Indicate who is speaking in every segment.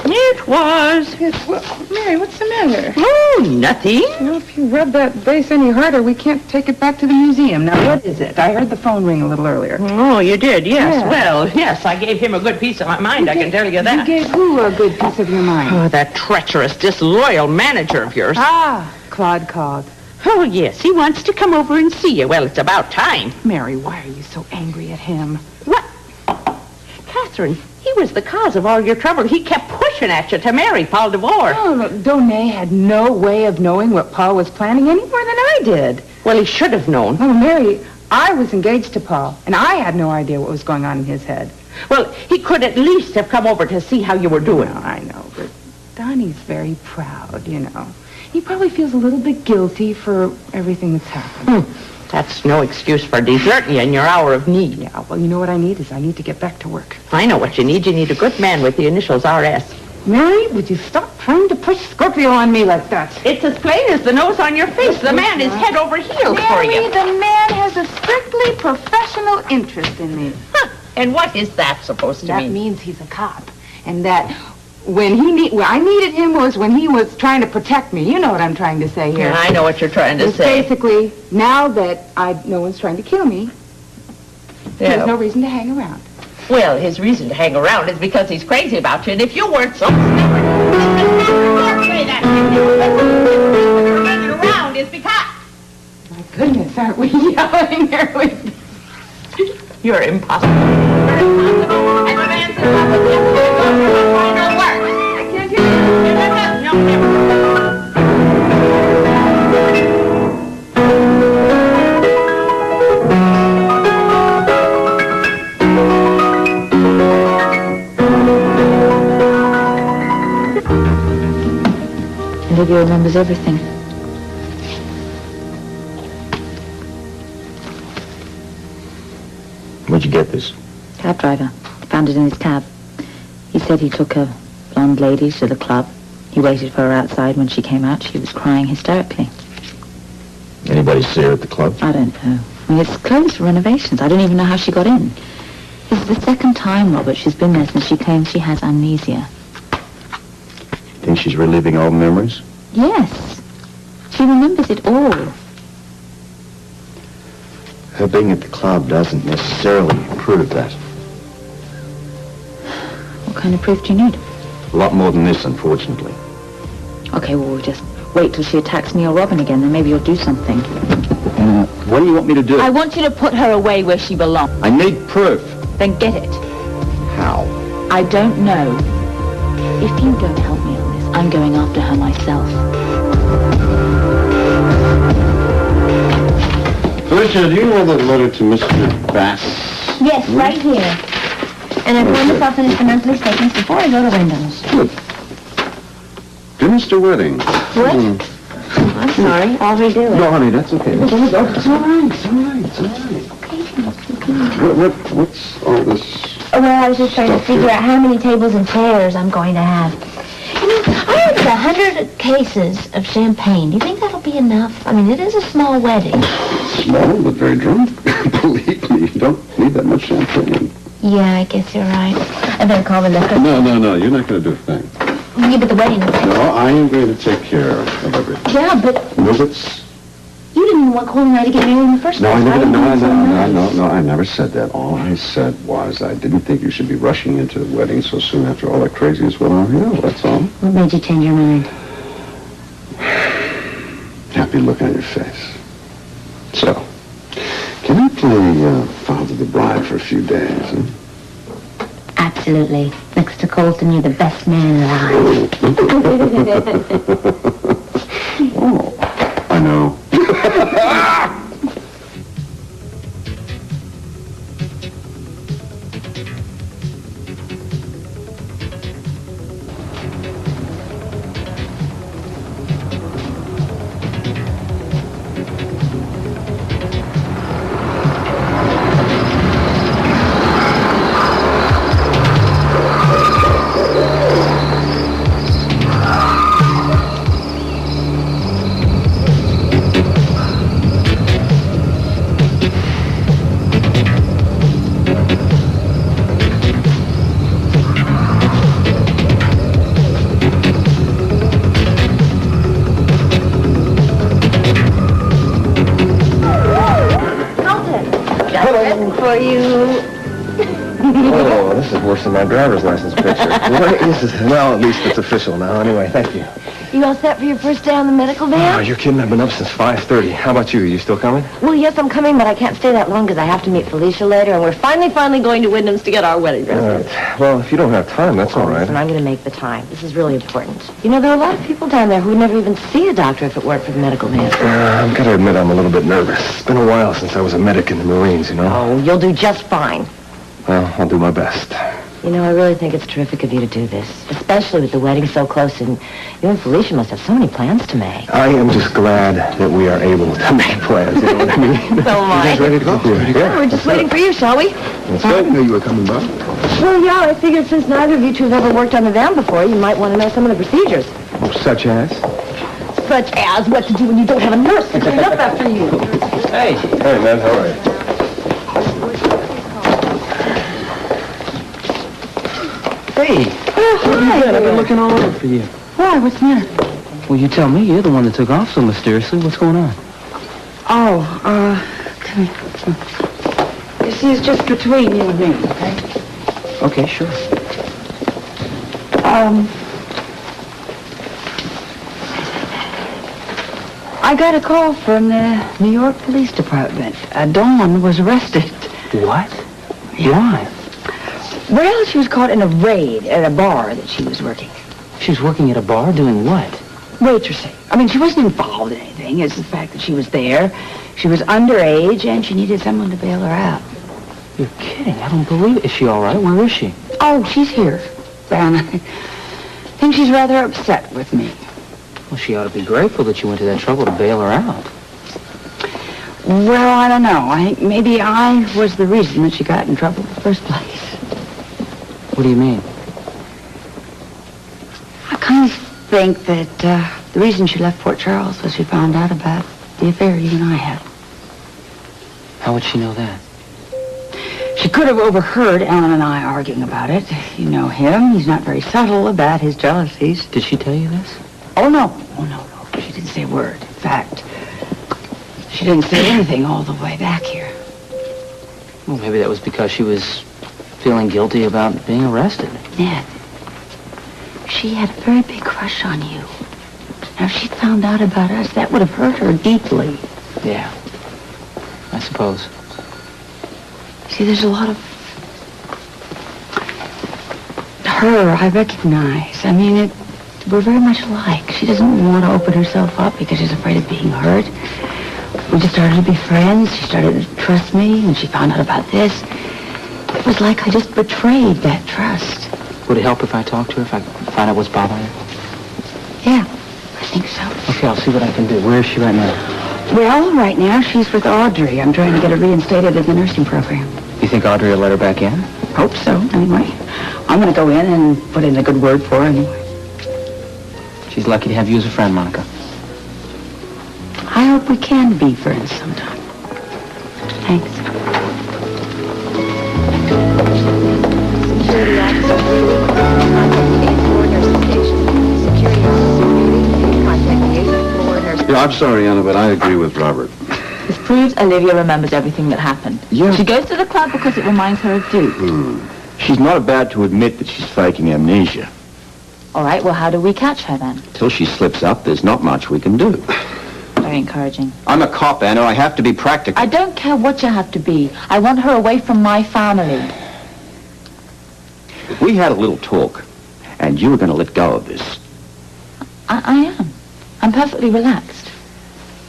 Speaker 1: It was.
Speaker 2: Mary, what's the matter?
Speaker 1: Oh, nothing.
Speaker 2: Well, if you rub that bass any harder, we can't take it back to the museum. Now, what is it? I heard the phone ring a little earlier.
Speaker 1: Oh, you did, yes.
Speaker 2: Yeah.
Speaker 1: Well, yes, I gave him a good piece of my mind, I can tell you that.
Speaker 2: You gave who a good piece of your mind?
Speaker 1: Oh, that treacherous, disloyal manager of yours.
Speaker 2: Ah, Claude called.
Speaker 1: Oh, yes, he wants to come over and see you. Well, it's about time.
Speaker 2: Mary, why are you so angry at him?
Speaker 1: What? Catherine, he was the cause of all your trouble. He kept pushing at you to marry Paul DeVore.
Speaker 2: Oh, look, Donay had no way of knowing what Paul was planning any more than I did.
Speaker 1: Well, he should have known.
Speaker 2: Oh, Mary, I was engaged to Paul, and I had no idea what was going on in his head.
Speaker 1: Well, he could at least have come over to see how you were doing.
Speaker 2: Well, I know, but Donnie's very proud, you know. He probably feels a little bit guilty for everything that's happened.
Speaker 1: That's no excuse for deserting you in your hour of need.
Speaker 2: Yeah, well, you know what I need is I need to get back to work.
Speaker 1: I know what you need. You need a good man with the initials R.S.
Speaker 2: Mary, would you stop trying to push Scorpio on me like that?
Speaker 1: It's as plain as the nose on your face. The man is head over heels for
Speaker 2: Mary,
Speaker 1: you.
Speaker 2: the man has a strictly professional interest in me.
Speaker 1: Huh. And what is that supposed to
Speaker 2: That
Speaker 1: mean?
Speaker 2: means he's a cop. And that when I needed him was when he was trying to protect me. You know what I'm trying to say here.
Speaker 1: Yeah, I know what you're trying to
Speaker 2: It's
Speaker 1: say.
Speaker 2: basically, now that no one's trying to kill me, there's no reason to hang around.
Speaker 1: Well, his reason to hang around is because he's crazy about you, and if you weren't so stubborn, don't say that. Hanging around is because
Speaker 2: My goodness, aren't we yelling there with...
Speaker 1: you're impossible. And the man's in love with you. No work.
Speaker 2: I can't hear you.
Speaker 1: No, never.
Speaker 3: Olivia remembers everything.
Speaker 4: Where'd you get this?
Speaker 3: Cab driver. Found it in his cab. He said he took a blonde lady to the club. He waited for her outside. When she came out, she was crying hysterically.
Speaker 4: Anybody see her at the club?
Speaker 3: I don't know. I mean, it's closed for renovations. I don't even know how she got in. This is the second time, Robert, she's been there since she claims she has amnesia.
Speaker 4: Think she's reliving old memories?
Speaker 3: Yes. She remembers it all.
Speaker 4: Her being at the club doesn't necessarily prove that.
Speaker 3: What kind of proof do you need?
Speaker 4: A lot more than this, unfortunately.
Speaker 3: Okay, well, we'll just wait till she attacks me or Robin again, then maybe you'll do something.
Speaker 4: What do you want me to do?
Speaker 3: I want you to put her away where she belongs.
Speaker 4: I need proof.
Speaker 3: Then get it.
Speaker 4: How?
Speaker 3: I don't know. If you don't help me on this, I'm going after her myself.
Speaker 4: Felicia, do you know the letter to Mr. Bass?
Speaker 5: Yes, right here. And I promise I'll finish the monthly statements before I go to Wyndham's.
Speaker 4: Good. Finished the wedding.
Speaker 5: What? I'm sorry. I'll redo it.
Speaker 4: No, honey, that's okay. It's all right. It's all right. It's all right. What's all this?
Speaker 5: Well, I was just trying to figure out how many tables and chairs I'm going to have. You know, I ordered 100 cases of champagne. Do you think that'll be enough? I mean, it is a small wedding.
Speaker 4: Small, but very drunk. Believe me, you don't need that much champagne.
Speaker 5: Yeah, I guess you're right. I better call the liquor.
Speaker 4: No, you're not going to do a thing.
Speaker 5: Yeah, but the wedding is...
Speaker 4: No, I am going to take care of everything.
Speaker 5: Yeah, but
Speaker 4: No, but...
Speaker 5: you didn't want Cole and I to get married in the first
Speaker 4: No,
Speaker 5: place.
Speaker 4: I never,
Speaker 5: right?
Speaker 4: no, I never said that. All I said was I didn't think you should be rushing into the wedding so soon after all that craziness went on here. That's all.
Speaker 5: What made you change your mind?
Speaker 4: Happy look on your face. So, can I play Father the Bride for a few days? Huh?
Speaker 5: Absolutely. Next to Colton, you're the best man alive.
Speaker 4: Oh, I know.
Speaker 6: worse than my driver's license picture. What is this? Well, at least it's official now. Anyway, thank you.
Speaker 5: You all set for your first day on the medical
Speaker 6: Oh,
Speaker 5: van?
Speaker 6: you're kidding. I've been up since 5:30. How about you? You still coming?
Speaker 5: Well, yes, I'm coming, but I can't stay that long because I have to meet Felicia later, and we're finally going to Wyndham's to get our wedding
Speaker 6: All
Speaker 5: dresses.
Speaker 6: right. Well, if you don't have time, that's all right.
Speaker 5: Listen, I'm going to make the time. This is really important. You know, there are a lot of people down there who would never even see a doctor if it weren't for the medical van.
Speaker 6: I've got to admit I'm a little bit nervous. It's been a while since I was a medic in the Marines, you know?
Speaker 5: Oh, you'll do just fine.
Speaker 6: Well, I'll do my best.
Speaker 5: You know, I really think it's terrific of you to do this, especially with the wedding so close, and you and Felicia must have so many plans to make.
Speaker 6: I am just glad that we are able to make plans, you know what I mean?
Speaker 5: So am I.
Speaker 6: You guys ready to go?
Speaker 5: Yeah, we're just waiting for you, shall we?
Speaker 6: Let's
Speaker 4: I
Speaker 6: go.
Speaker 4: didn't know you were coming by.
Speaker 5: Well, yeah, I figured since neither of you two have ever worked on the van before, you might want to know some of the procedures.
Speaker 6: Such as?
Speaker 5: Such as what to do when you don't have a nurse to clean up after you.
Speaker 6: Hey. Hey, man, how are you?
Speaker 7: Hey,
Speaker 5: Hi.
Speaker 7: I've been looking all over for you.
Speaker 2: Why? What's the matter?
Speaker 7: Well, you tell me. You're the one that took off so mysteriously. What's going on?
Speaker 2: Oh, come here. You see, it's just between you and me, okay?
Speaker 7: Okay, sure.
Speaker 2: I got a call from the New York Police Department. Dawn was arrested.
Speaker 7: What? Why?
Speaker 2: Well, she was caught in a raid at a bar that she was working.
Speaker 7: She's working at a bar doing what?
Speaker 2: Waitressing. I mean, she wasn't involved in anything. It's the fact that she was there. She was underage, and she needed someone to bail her out.
Speaker 7: You're kidding. I don't believe it. Is she all right? Where is she?
Speaker 2: Oh, she's here. And I think she's rather upset with me.
Speaker 7: Well, she ought to be grateful that you went to that trouble to bail her out.
Speaker 2: Well, I don't know. I think maybe I was the reason that she got in trouble in the first place.
Speaker 7: What do you mean?
Speaker 2: I kind of think that the reason she left Fort Charles was she found out about the affair you and I had.
Speaker 7: How would she know that?
Speaker 2: She could have overheard Alan and I arguing about it. You know him. He's not very subtle about his jealousies.
Speaker 7: Did she tell you this?
Speaker 2: Oh, no. Oh, no. She didn't say a word. In fact, she didn't say anything all the way back here.
Speaker 7: Well, maybe that was because she was feeling guilty about being arrested.
Speaker 2: Ned, she had a very big crush on you. Now, if she found out about us, that would have hurt her deeply.
Speaker 7: Yeah, I suppose.
Speaker 2: See, there's a lot of her I recognize. I mean, we're very much alike. She doesn't want to open herself up because she's afraid of being hurt. We just started to be friends. She started to trust me, and she found out about this. It was like I just betrayed that trust.
Speaker 7: Would it help if I talked to her, if I find out what's bothering her?
Speaker 2: Yeah, I think so.
Speaker 7: Okay, I'll see what I can do. Where is she right now?
Speaker 2: Well, right now, she's with Audrey. I'm trying to get her reinstated in the nursing program.
Speaker 7: You think Audrey will let her back in?
Speaker 2: Hope so, anyway. I'm going to go in and put in a good word for her anyway.
Speaker 7: She's lucky to have you as a friend, Monica.
Speaker 2: I hope we can be friends sometime. Thanks. Security officer Haley, contact the 8th floor nursing station. Security officer Haley, contact the 8th floor nursing
Speaker 4: Yeah, I'm sorry, Anna, but I agree with Robert.
Speaker 3: This proves Olivia remembers everything that happened.
Speaker 6: Yeah.
Speaker 3: She goes to the club because it reminds her of Duke.
Speaker 8: She's not about to admit that she's faking amnesia.
Speaker 3: All right, well, how do we catch her then?
Speaker 8: Till she slips up, there's not much we can do.
Speaker 3: Very encouraging.
Speaker 8: I'm a cop, Anna. I have to be practical.
Speaker 3: I don't care what you have to be. I want her away from my family.
Speaker 8: We had a little talk, and you were going to let go of this.
Speaker 3: I am. I'm perfectly relaxed.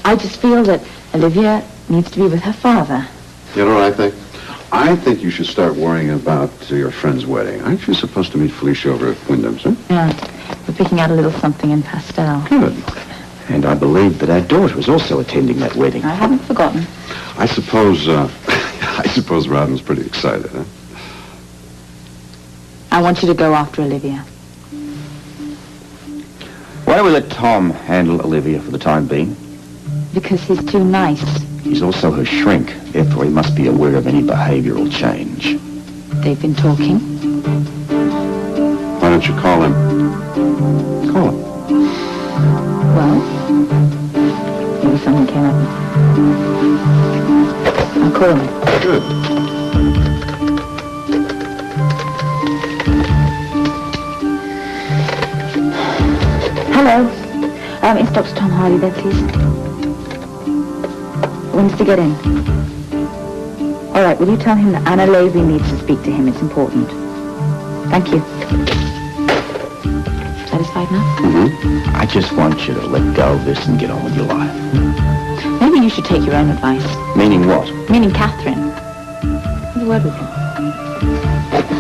Speaker 3: I just feel that Olivia needs to be with her father.
Speaker 4: You know what I think? I think you should start worrying about your friend's wedding. Aren't you supposed to meet Felicia over at Wyndham's, huh?
Speaker 3: Yeah, we're picking out a little something in pastel.
Speaker 8: Good. And I believe that our daughter is also attending that wedding.
Speaker 3: I haven't forgotten.
Speaker 4: I suppose, I suppose Robin's pretty excited, huh?
Speaker 3: I want you to go after Olivia.
Speaker 8: Why don't we let Tom handle Olivia for the time being?
Speaker 3: Because he's too nice.
Speaker 8: He's also her shrink, therefore he must be aware of any behavioral change.
Speaker 3: They've been talking.
Speaker 4: Why don't you call him?
Speaker 8: Call him.
Speaker 3: Well, maybe someone came up. I'll call him.
Speaker 4: Good.
Speaker 3: It's Dr. Tom Hardy there, please. When's to get in? All right, will you tell him that Anna Levy needs to speak to him? It's important. Thank you. Satisfied now?
Speaker 8: Mm-hmm. I just want you to let go of this and get on with your life.
Speaker 3: Maybe you should take your own advice.
Speaker 8: Meaning what?
Speaker 3: Meaning Catherine. Have a word with him.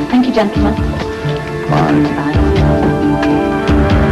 Speaker 3: Thank you, gentlemen.
Speaker 8: Bye.
Speaker 3: Bye.